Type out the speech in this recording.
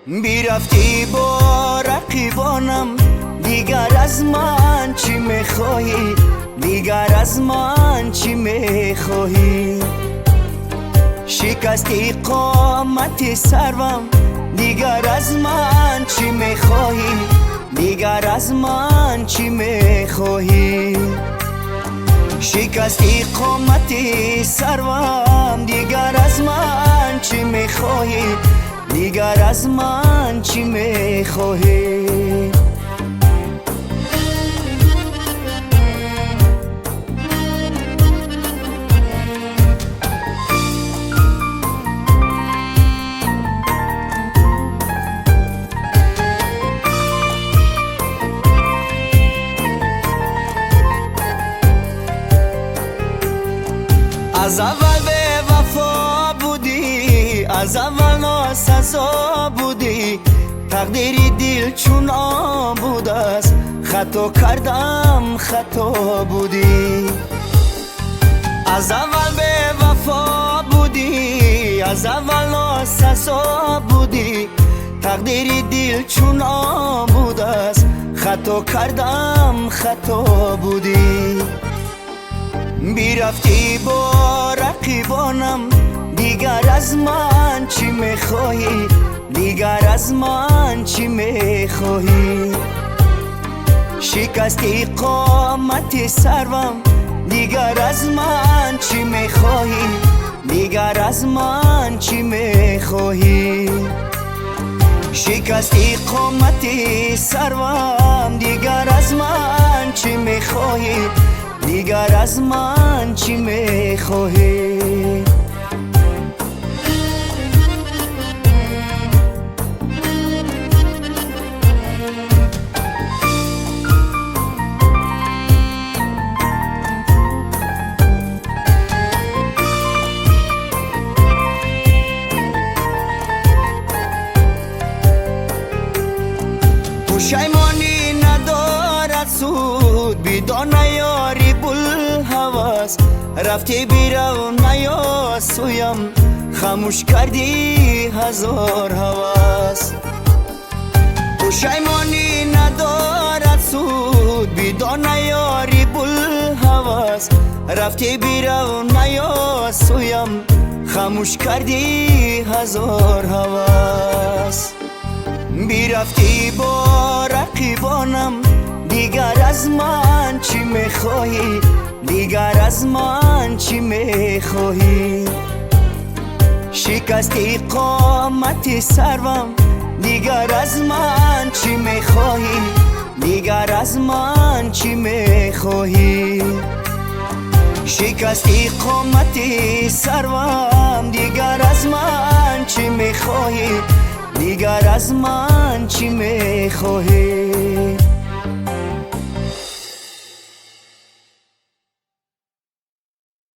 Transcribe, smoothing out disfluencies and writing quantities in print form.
بیرفتی با رقیبانم، دیگر از من چی میخواهی؟ دیگر از من چی میخواهی؟ شکستی قامت سروم، دیگر از من چی میخواهی؟ دیگر از من چی میخواهی؟ شکستی قامت سروم، دیگر از من چی میخواهی؟ دیگر از من چی میخواهی؟ از اول به وفا بودی، از اول ناسزا بودی، تقدیری دل چون آن بود است، خطا کردم خطا بودی. از اول به وفا بودی، از اول ناسزا بودی، تقدیری دل چون آن بود است، خطا کردم خطا بودی. بیرفتی با رقیبانم، دیگر از من چی میخواهی؟ دیگر از من چی میخواهی؟ شکستی قامت سروم، دیگر از من چی میخواهی؟ دیگر از من چی میخواهی؟ شکستی قامت سروم، دیگر از من چی میخواهی؟ دیگر از من چی میخواهی؟ پشیمانی ندارد سود، بدان یاری بوالهوس، رفتی بیرو نیا سویم، خاموش کردی هزار هوس. پشیمانی ندارد سود، بدان یاری بوالهوس، رفتی بیرو نیا سویم، خاموش کردی هزار هوس. بیرفتی با رقیبانم، دیگر از من چی میخواهی؟ دیگر از من چی میخواهی؟ شکستی قامت سروم، دیگر از من چی میخواهی؟ دیگر از من چی میخواهی؟ شکستی قامت سروم، دیگر از من چی میخواهی؟ دیگر از من چی میخواهی؟